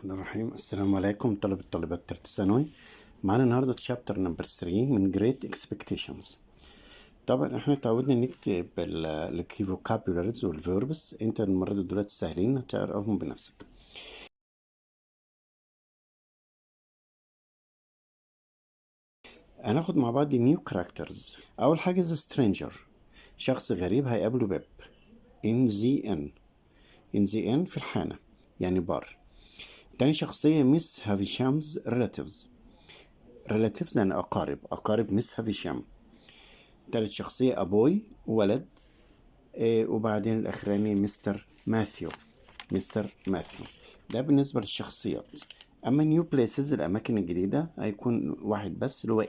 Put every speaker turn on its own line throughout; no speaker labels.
الرحمن الرحيم. السلام عليكم طلبة تالتة ثانوي. معانا النهاردة تشابتر نمبر 3 من Great Expectations. طبعا احنا اتعودنا نكتب الكي vocabularies والverbs. انت المرة دي دلوقتي سهلين هتعرفهم بنفسك. هناخد مع بعض new characters. اول حاجة the stranger، شخص غريب هيقابله بيب. in the inn في الحانة يعني بار. تاني شخصية ميس هافيشامز relatives يعني أقارب ميس هافيشام. تالت شخصية أبوي ولد. وبعدين الأخراني مستر ماثيو. ده بالنسبة للشخصيات. أما نيو بليسز الأماكن الجديدة هيكون واحد بس اللي هو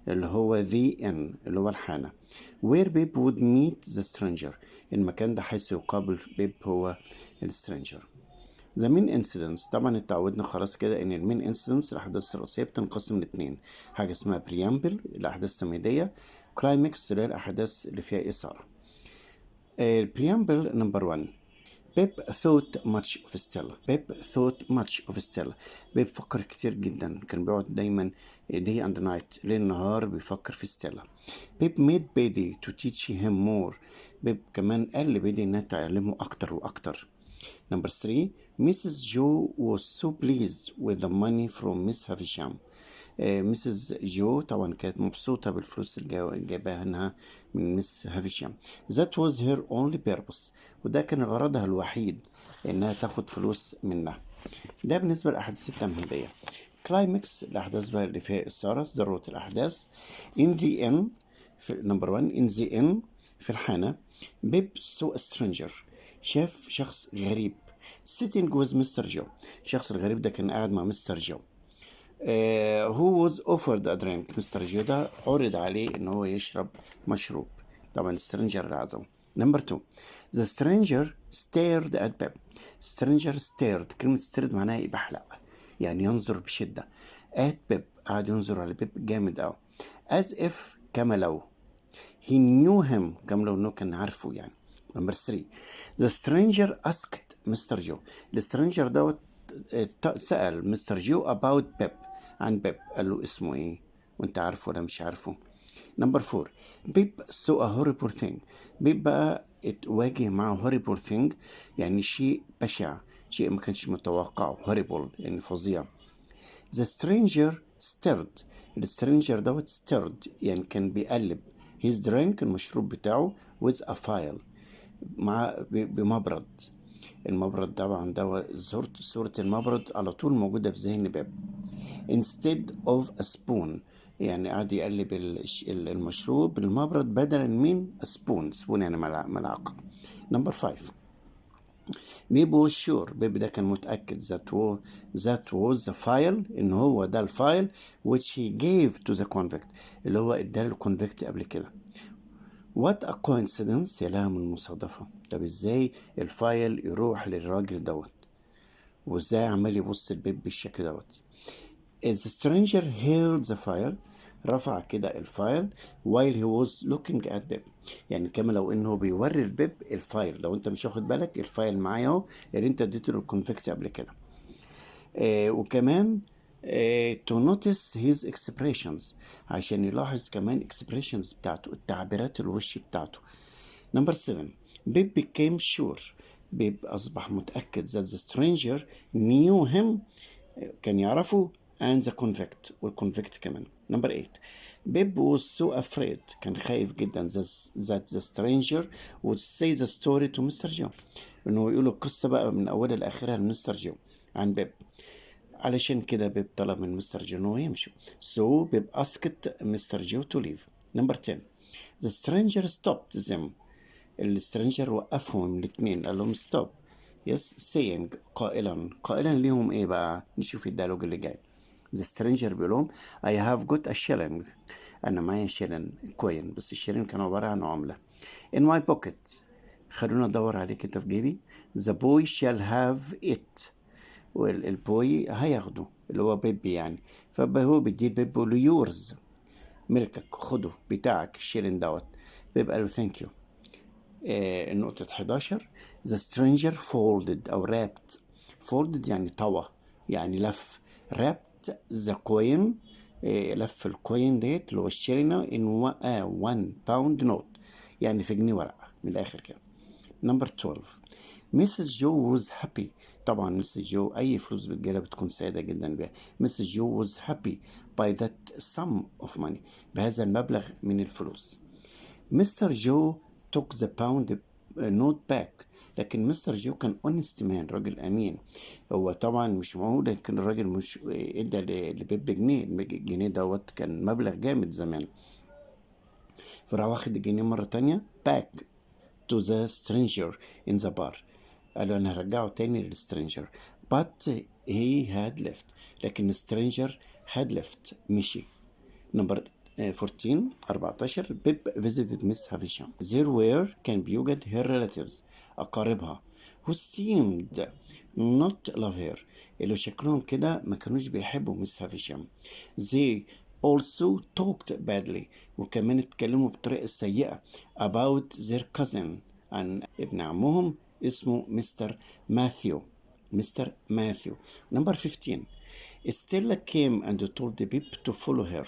اللي هو اللي هو الحانة. where Bib would meet the stranger، المكان ده حيث يقابل بيب هو السترينجر. The main incidents، طبعا اتعودنا خلاص كده ان المين incidents الاحداث الرئيسيه بتنقسم لاتنين، حاجه اسمها preamble الاحداث التمهيديه، climax اللي هي الاحداث اللي فيها اثاره. preamble number 1. بيب thought much of Stella. بيب فكر كتير جدا، كان بيقعد دايما day and night ليل نهار بيفكر في ستيلا. بيب made بيدي to teach him more. بيب كمان قال لبيدي انها تعلمه اكتر واكتر. Number 3. Mrs. Joe was so pleased with the money from Miss Havisham. مسز جو طبعا كانت مبسوطة بالفلوس اللي جايباها لها من مس هافيشام. That was her only purpose، وده كان غرضها الوحيد إنها تاخد فلوس منها. ده بالنسبة للأحداث التمهيدية. كلايمكس الأحداث بقى اللي فيها إثارة ذروة الأحداث. in the end في نمبر 1 in the end في الحانة. بيب saw a stranger، شاف شخص غريب. sitting with Mr. Joe، الشخص الغريب ده كان قاعد مع مستر جو. who was offered a drink. مستر جو ده عرض عليه ان هو يشرب مشروب، طبعا السترينجر اللي عزمه. نمبر 2. the stranger stared at Pep. stared كلمة stared معناها يبحلق يعني ينظر بشدة. at Pep قاعد ينظر على بيب جامد أوي. as if كما لو. he knew him كما لو انه كان عارفه يعني. نمبر 3. the stranger asked Mr. Joe. السترينجر دوت سأل مستر جو about بيب، عن بيب، قال له اسمه ايه وانت عارفه ولا مش عارفه. نمبر 4. بيب saw a horrible thing. بيب بقى اتواجه مع horrible thing يعني شيء بشع، شيء ما كانش متوقعه. horrible يعني فظيع. the stranger stirred. السترينجر دوت stirred يعني كان بيقلب his drink المشروب بتاعه with a file مع بمبرد. المبرد طبعا ده صورة المبرد على طول موجودة في ذهن بيب. instead of a spoon يعني قاعد يقلب المشروب بالمبرد بدلا من سبون يعني ملعقة. نمبر 5. بيب was sure، بيب ده كان متأكد that was the file، ان هو ده الفايل which he gave to the convict اللي هو اداه للكونفكت قبل كده. What a coincidence، يا لها من مصادفة. طب ازاي الفايل يروح للراجل دوت وازاي عمال يبص البيب بالشكل دوت. The stranger held the file، رفع كده الفايل while he was looking at بيب يعني كما لو انه بيوري البيب الفايل. لو انت مش واخد بالك الفايل معايا اهو اللي انت اديته للكونفكت قبل كده. وكمان to notice his expressions عشان يلاحظ كمان expressions بتاعته التعبيرات الوش بتاعته. نمبر 7. بيب became sure، بيب أصبح متأكد that the stranger knew him كان يعرفه and the convict والconvict كمان. نمبر 8. بيب was so afraid كان خايف جدا that the stranger would say the story to Mr. Joe انه يقول القصة بقى من أولها لآخرها لمستر جو عن بيب. علشان كده بيب طلب من مستر جو انه يمشي. So بيب asked مستر جو to leave. نمبر 10. The stranger stopped them، السترينجر وقفهم الاثنين قال لهم ستوب. يس saying قائلا ليهم ايه بقى؟ نشوف الديالوج اللي جاي. The stranger بيقول لهم I have got a shilling، انا معايا شيلن كوين، بس الشيلن كان عبارة عن عملة. in my pocket، خلونا ادور عليه كده في جيبي. the boy shall have it، والبوي هياخده اللي هو بيبي يعني. فهو بيديه بيبي بيقول له يورز، ملكك خده بتاعك الشيلن دوت. بيبقى له ثانك يو. نقطة 11. The stranger folded أو wrapped folded يعني طوى يعني لف. wrapped the coin لف الكوين ديت اللي هو الشيلينة in one pound note يعني في جنيه ورقة من الآخر كده. نمبر 12 Mrs. Joe was happy. طبعا Mrs. Joe أي فلوس بتجيلها بتكون سعيدة جدا بيها. Mrs. Joe was happy by that sum of money بهذا المبلغ من الفلوس. Mr. Joe took the pound note back. لكن مستر جو كان honest man راجل أمين. هو طبعا مش معقول لكن الراجل مش ادى لبيب جنيه. الجنيه دوت كان مبلغ جامد زمان. فراح واخد الجنيه مرة تانية back to the stranger in the bar. قال له أنا هرجعه تاني للسترينجر. but he had left. لكن السترينجر had left مشي. نمبر 14 بيب visited Miss Havisham. There were كان بيوجد her relatives أقاربها who seemed not love her اللي شكلهم كده ما كانوش بيحبوا مس هافيشام. They also talked badly وكمان اتكلموا بطريقة سيئة about their cousin عن ابن عمهم اسمه مستر ماثيو. نمبر 15 Stella came and told Pip to follow her.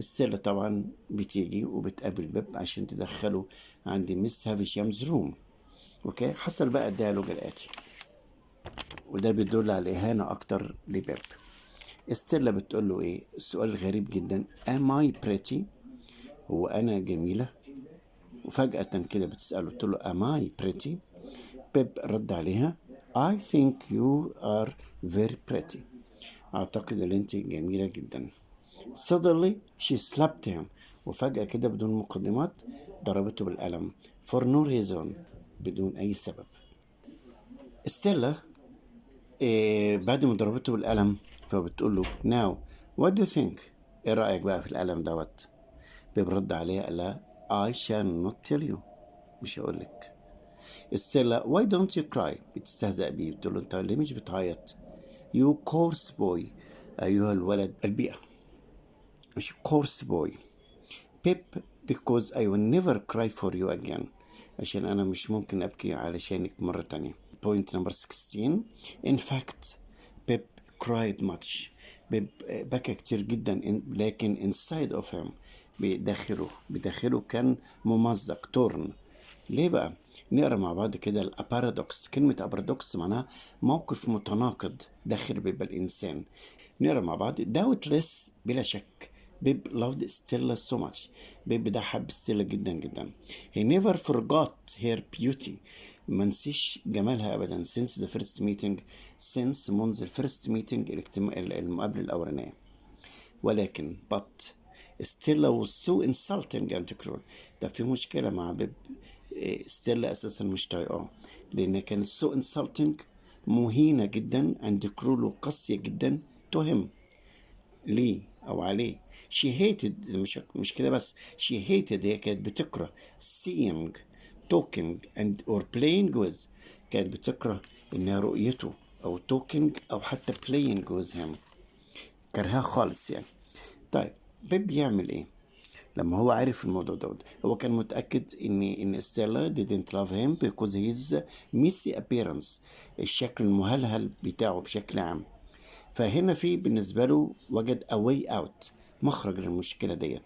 ستيلا طبعا بتيجي وبتقابل بيب عشان تدخله عند مس هافيشامز روم. اوكي حصل بقى الديالوج الاتي وده بيدل على الاهانه اكتر لبيب. ستيلا بتقول له ايه سؤال غريب جدا am I pretty هو انا جميله وفجاه كده بتساله تقول له am I pretty بيب رد عليها I think you are very pretty اعتقد ان انت جميله جدا. Suddenly she slapped him وفجأة كده بدون مقدمات ضربته بالقلم for no reason بدون أي سبب. ستيلا بعد ما ضربته بالقلم فبتقول له now what do you think ايه رأيك بقى في القلم دوت. بيرد عليها قال لها I shall not tell you مش هقول لك. ستيلا why don't you cry بتستهزأ بيه بتقول له انت ليه مش بتعيط you coarse boy أيها الولد البيئة مش coarse boy. Pip because I will never cry for you again عشان أنا مش ممكن أبكي علشانك مرة تانية. Point number 16 In fact Pip cried much. بيب بكى كتير جدا لكن inside of him بداخله كان ممزق تورن. ليه بقى؟ نقرا مع بعض كده الابارادوكس. كلمة ابارادوكس معناها موقف متناقض داخل بيب الإنسان. نقرا مع بعض doubtless بلا شك بيب loved Stella so much. بيب ده حب ستيلا جدا جدا. He never forgot her beauty. ما نسيش جمالها أبدا since the first meeting منذ الفيرست ميتنج المقابلة الأولانية. ولكن but Stella was so insulting and cruel. ده في مشكلة مع بيب. ستيلا أساسا مش طايقاه لأنها كانت so insulting مهينة جدا and cruel وقاسية جدا to him ليه أو عليه. she hated مش كده بس she hated هي كانت بتكره seeing talking and or playing with كانت بتكره إنها رؤيته أو talking أو حتى playing with him كرهها خالص يعني. طيب بيب يعمل إيه لما هو عارف الموضوع دوت؟ هو كان متأكد إن ستيلا didn't love him because his messy appearance الشكل المهلهل بتاعه بشكل عام. فهنا في بالنسبة له وجد a way out مخرج للمشكلة ديت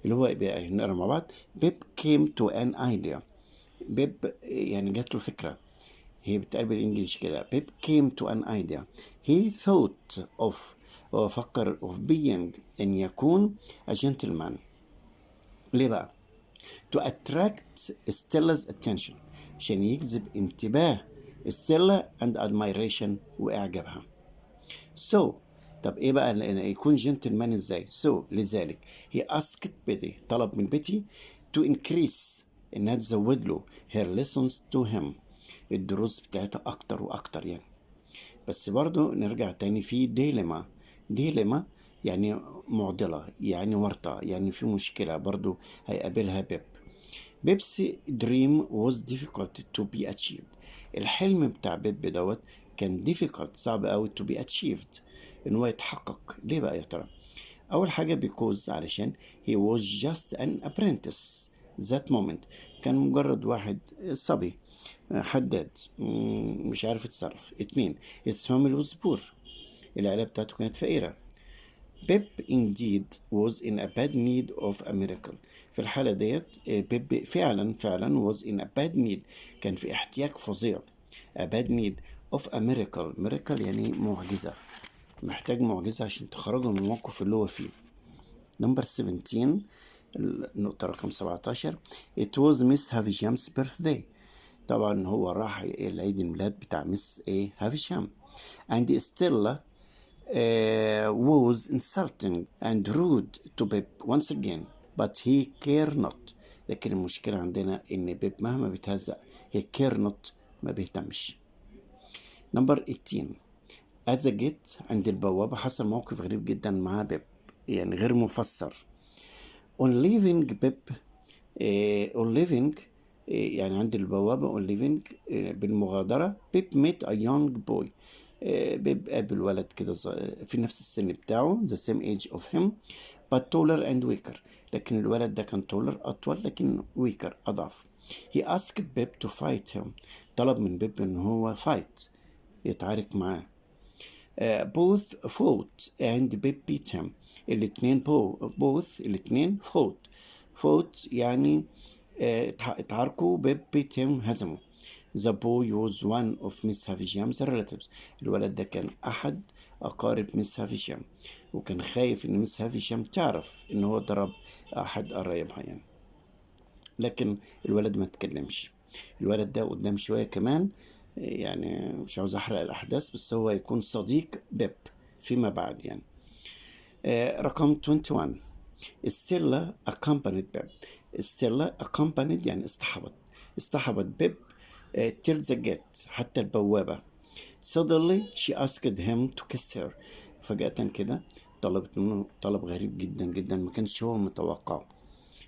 اللي هو بقى نقرا مع بعض. بيب came to an idea. بيب يعني جات له فكرة. هي بتقال بالإنجليزي كده بيب came to an idea. he thought of هو فكر of being أن يكون a gentleman. ليه بقى؟ to attract Stella's attention عشان يجذب انتباه ستيلا and admiration وإعجابها. so طب ايه بقى يكون جنتلمان ازاي؟ so لذلك he asked Betty طلب من بيتي to increase انها تزود له her lessons to him الدروس بتاعتها اكتر واكتر يعني. بس برضو نرجع تاني في ديليما يعني معضلة يعني ورطة يعني في مشكلة برضو هيقابلها بيب. بيب's dream was difficult to be achieved. الحلم بتاع بيب دوت كان difficult صعب قوي to be achieved ان هو يتحقق. ليه بقى يا ترى؟ اول حاجة because علشان he was just an apprentice that moment كان مجرد واحد صبي حداد، مش عارف يتصرف. 2 his family was poor، العائلة بتاعته كانت فقيرة. بيب indeed was in a bad need of a miracle. في الحالة ديت بيب فعلا was in a bad need، كان في احتياج فظيع. a bad need of a miracle يعني معجزة، محتاج معجزة عشان تخرجه من الموقف اللي هو فيه. نمبر 17، النقطة رقم 17، it was Miss Havisham's birthday. طبعا هو راح العيد الميلاد بتاع مس هافشام. and Stella was insulting and rude to Pip once again but he cared not. لكن المشكلة عندنا إن بيب مهما بيتهزق he cared not، ما بيهتمش. نمبر 18، at the gate، عند البوابة حصل موقف غريب جدا مع بيب، يعني غير مفسر. on leaving Pip on leaving يعني عند البوابة on leaving بالمغادرة بيب met a young boy. بيب قابل ولد كده في نفس السن بتاعه the same age of him but taller and weaker. لكن الولد ده كان taller أطول لكن weaker أضعف. he asked Pip to fight him، طلب من بيب إن هو fight يتعارك معاه. both fought and Pip beat him. الاتنين الاتنين fought يعني اتعاركوا. بيب beat him هزمه. The boy was one of Miss Havisham's relatives. الولد ده كان أحد أقارب مس هافيشام، وكان خايف إن مس هافيشام تعرف إن هو ضرب أحد قرايبها يعني. لكن الولد ما تكلمش. الولد ده قدام شوية كمان، يعني مش عاوز أحرق الأحداث، بس هو يكون صديق بيب فيما بعد يعني. رقم 21، ستيلا accompanied بيب. ستيلا accompanied يعني اصطحبت بيب till the gate، حتى البوابة. suddenly she asked him to kiss her. فجأة كده طلبت منه طلب غريب جدا جدا ما كانش هو متوقعه.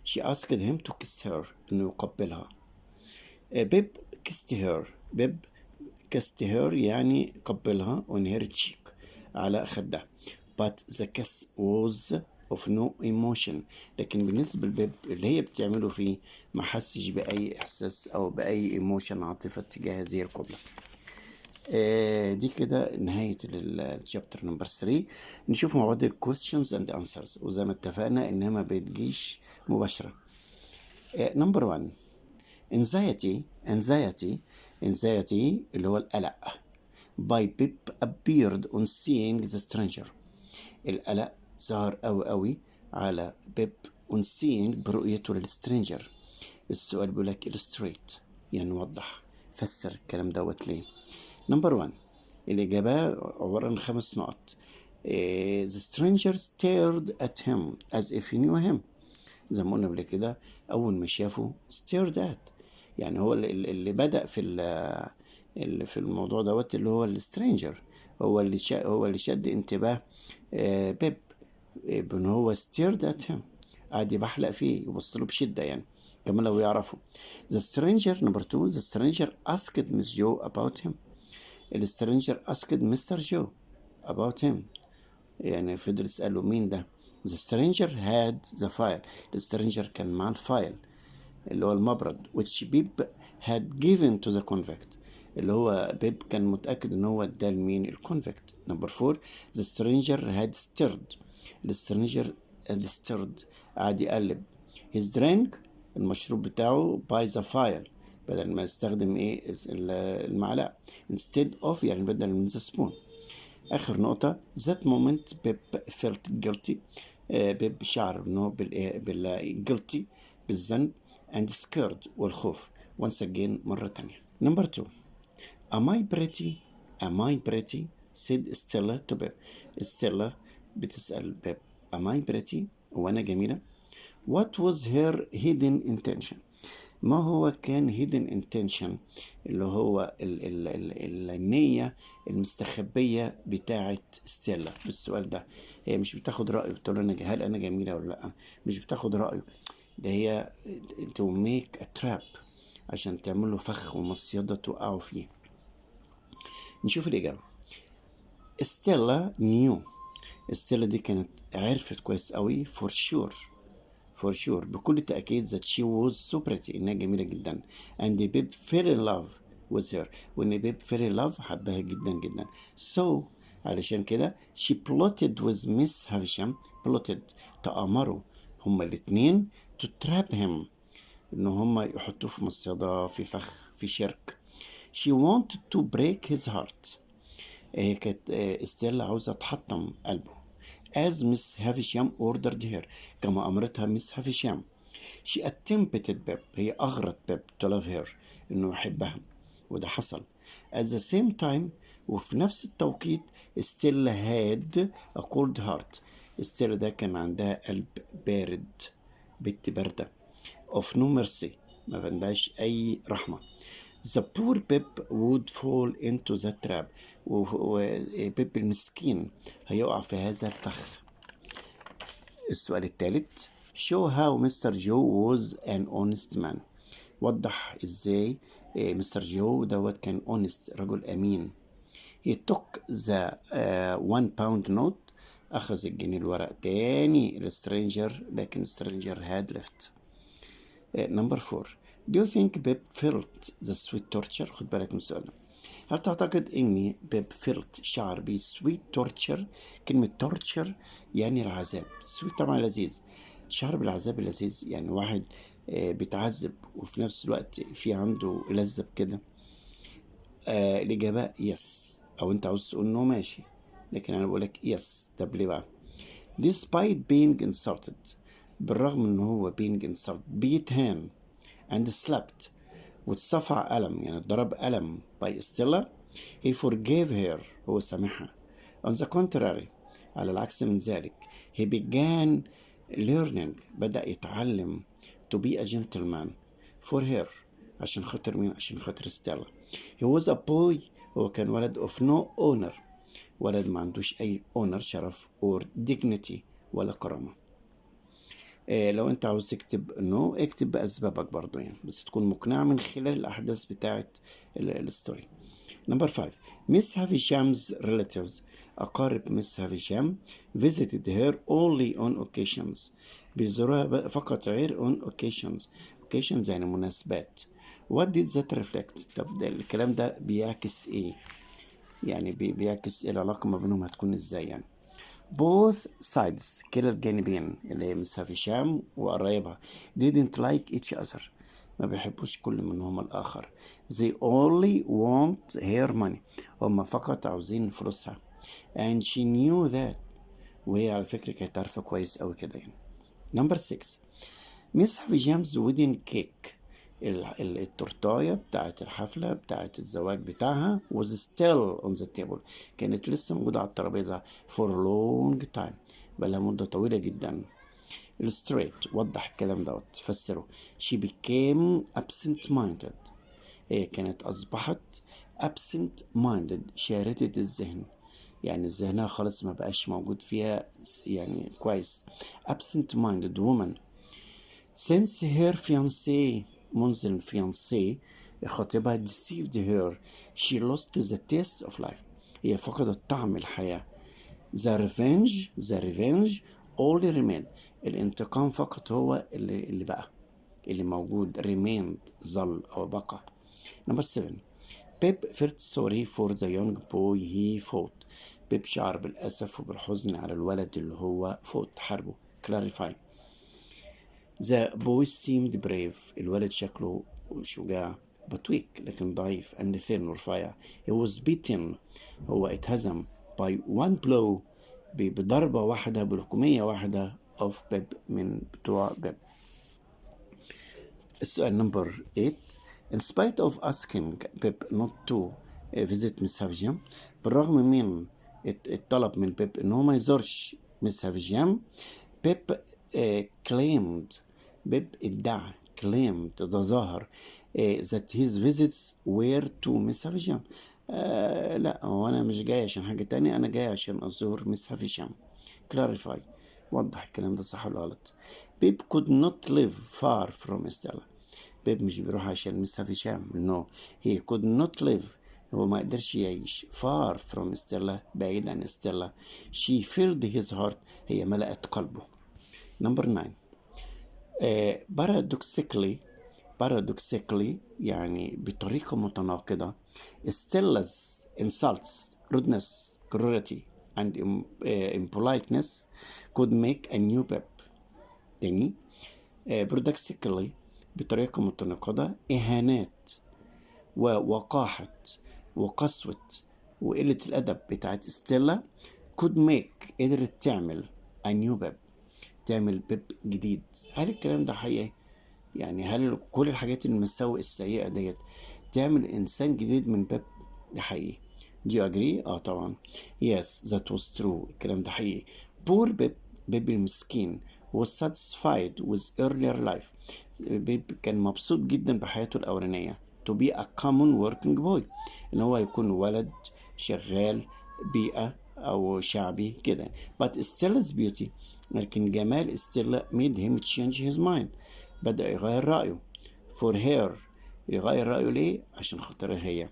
she asked him to kiss her، إنه يقبلها. بيب kissed her. بيب kissed her يعني قبلها on her cheek، على خدها. but the kiss was of no emotion. لكن بالنسبة لبيب اللي هي بتعمله فيه ما حسش بأي إحساس أو بأي emotion عاطفة تجاه هذه القبلة. دي كده نهاية الشابتر نمبر 3. نشوف مع بعض questions and answers، وزي ما اتفقنا إنها ما بتجيش مباشرة. نمبر 1، anxiety اللي هو القلق. by Pip appeared on seeing the stranger. القلق ظهر أوي على بيب on seeing برؤيته للسترينجر. السؤال بيقول لك illustrate يعني وضح، فسر الكلام دوت ليه. نمبر 1، الإجابة عبارة عن 5 نقط. the stranger stared at him as if he knew him. زي ما قلنا قبل كده، أول ما شافه stared at، يعني هو اللي بدأ في الموضوع دوت اللي هو السترينجر، هو اللي شد انتباه بيب بان هو stared at him، قاعد يبحلق فيه يبص له بشدة يعني، كمان لو يعرفه. the stranger number 2، the stranger asked Miss Joe about him. السترينجر asked Mr. Joe about him، يعني فضل يسأله مين ده. the stranger had the file. السترينجر كان مع الفايل اللي هو المبرد which Pip had given to the convict، اللي هو بيب كان متأكد ان هو اداه لمين الكونفكت. نمبر 4، the stranger had stirred. السترينجر had stirred قعد يقلب his drink المشروب بتاعه by the file، بدل ما يستخدم المعلقة instead of يعني بدل من the spoon. آخر نقطة that moment Pip felt guilty. بيب شعر انه guilty بالذنب and scared والخوف once again مرة تانية. نمبر 2، am I pretty said Stella to Pip. Stella بتسأل بيب am I pretty، وأنا جميلة. what was her hidden intention، ما هو كان hidden intention اللي هو النية المستخبية بتاعة ستيلا بالسؤال ده. هي مش بتاخد رأيه بتقول له هل أنا جميلة ولا لأ، مش بتاخد رأيه، ده هي to make a trap عشان تعمل له فخ ومصيدة توقعوا فيه. نشوف الإجابة. ستيلا knew، ستيلا دي كانت عرفت كويس قوي for sure بكل تأكيد that she was so pretty إنها جميلة جدا. and Pip fell in love with her. وإن بيب fell in love حبها جدا جدا. So علشان كده she plotted with Miss Havisham. plotted تآمروا هما الاتنين to trap him. إن هما يحطوه في مصيدة، في فخ، في شرك. She wanted to break his heart. كانت ستيلا عاوزة تحطم قلبه. As Miss Havisham ordered her. كما أمرتها ميس هافيشام. She attempted بيب. هي أغرت بيب to love her. إنه يحبها. وده حصل. At the same time وفي نفس التوقيت ستيلا had a cold heart. ستيلا ده كان عندها قلب بارد، بنت باردة. of no mercy. ما عندهاش أي رحمة. The poor Pip would fall into the trap. وبيب المسكين هيقع في هذا الفخ. السؤال الثالث show how Mr. Joe was an honest man. وضح ازاي مستر جو دوت كان honest، رجل امين. he took the 1 pound note. اخذ الجنيه الورق تاني للسترينجر، لكن السترينجر had left. number 4 do you think Pip felt the sweet torture؟ خد بالك من السؤال ده. هل تعتقد ان بيب felt شعر ب sweet torture؟ كلمة torture يعني العذاب. sweet طبعا لذيذ، شعر بالعذاب اللذيذ يعني واحد بيتعذب وفي نفس الوقت في عنده لذة كده. الإجابة يس، أو أنت عاوز تقول نو ماشي، لكن أنا بقولك يس. طب ليه بقى؟ despite being insulted. بالرغم إن هو being insulted بيتهان and slapped واتصفع ألم، يعني ضرب ألم by Stella. he forgave her. هو سامحها. on the contrary على العكس من ذلك he began learning. بدأ يتعلم to be a gentleman for her. عشان خاطر مين؟ عشان خاطر ستيلا. he was a boy. هو كان ولد of no honor. ولد ما عندوش أي honor، شرف or dignity ولا كرامة. لو انت عاوز تكتب نو اكتب بأسبابك برضو يعني، بس تكون مقنعة من خلال الأحداث بتاعة الستوري. نمبر 5 ميس هافيشام's relatives. أقارب ميس هافيشام visited her only on occasions. بيزوروها فقط غير on occasions. occasions يعني مناسبات. what did that reflect؟ طب ده الكلام ده بيعكس ايه؟ يعني بيعكس ايه العلاقة ما بينهم هتكون ازاي يعني. both sides كلا الجانبين اللي هي مس هافيشام وقرايبها didn't like each other. ما بيحبوش كل منهم الآخر. they only want her money. هم فقط عاوزين فلوسها. and she knew that. وهي على فكرة كانت عارفة كويس أوي كده يعني. number 6 مس هافيشام's wedding cake. التورتاية بتاعت الحفلة بتاعت الزواج بتاعها was still on the table. كانت لسه موجودة على الترابيزة for a long time. بقالها مدة طويلة جدا. illustrate وضح الكلام دوت، فسره. she became absent minded. هي كانت أصبحت absent minded شاردة الذهن، يعني ذهنها خالص ما بقاش موجود فيها يعني كويس. absent minded woman since her fiancé. منذ الفيانسي خطيبها deceived her. she lost the taste of life. هي فقدت طعم الحياة. the revenge only remained. الانتقام فقط هو اللي بقى، اللي موجود. remained ظل أو بقى. number 7 Pip felt sorry for the young boy he fought. بيب شعر بالأسف وبالحزن على الولد اللي هو fought حاربه. clarify The boy seemed brave. الولد شكله شجاع but weak لكن ضعيف and thin ورفيع. He was beaten. هو اتهزم by one blow بضربة واحدة، بركومية واحدة of Pip من بتوع بيب. السؤال نمبر 8 In spite of asking Pip not to visit Miss Havisham. بالرغم من الطلب من بيب إن هو ما يزورش مس هافيشام. بيب claimed. بيب ادعى claimed تظاهر that his visits were to Miss Havisham. لا، هو أنا مش جاي عشان حاجة تانية، أنا جاي عشان أزور مس هافيشام. clarify وضح الكلام ده صح ولا غلط. بيب could not live far from Stella. بيب مش بيروح عشان مس هافيشام. no he could not live. هو ما قدرش يعيش far from Stella بعيد عن Stella. she filled his heart. هي ملأت قلبه. number 9 paradoxically paradoxically يعني بطريقة متناقضة Stella's insults, rudeness, cruelty and impoliteness could make a new Pep. تاني paradoxically بطريقة متناقضة إهانات ووقاحة وقسوة وقلة الأدب بتاعت ستيلا could make قدرت تعمل a new Pep، تعمل بيب جديد. هل الكلام ده حقيقي؟ يعني هل كل الحاجات المساوئ السيئة ديت تعمل إنسان جديد من بيب؟ ده حقيقي. Do you agree؟ طبعا. Yes, that was true. الكلام ده حقيقي. Poor بيب، بيب المسكين was satisfied with earlier life. بيب كان مبسوط جدا بحياته الأولانية. To be a common working boy. إن هو يكون ولد شغال بيئة أو شعبي كده. But Stella's beauty، لكن جمال ستيلا made him change his mind. بدأ يغير رأيه. For her، يغير رأيه ليه؟ عشان خاطرها هي.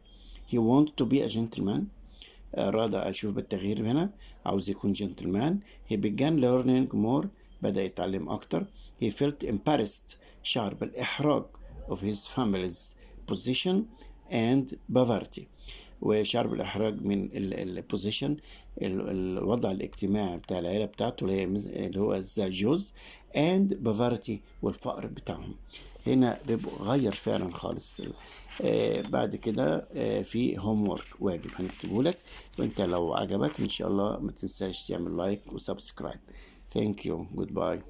He wanted to be a gentleman. أراد أشوف بالتغيير هنا، عاوز يكون gentleman. He began learning more. بدأ يتعلم أكتر. He felt embarrassed، شعر بالإحراج of his family's position and poverty. وشعر بالإحراج من البوزيشن، الوضع الاجتماعي بتاع العيلة بتاعته اللي هو الزاجوز and poverty والفقر بتاعهم. هنا بيبقى غير فعلا خالص. بعد كده في هوم وورك، واجب هنكتبه لك، وانت لو عجبك ان شاء الله ما تنساش تعمل لايك وسبسكرايب. Thank you. Goodbye.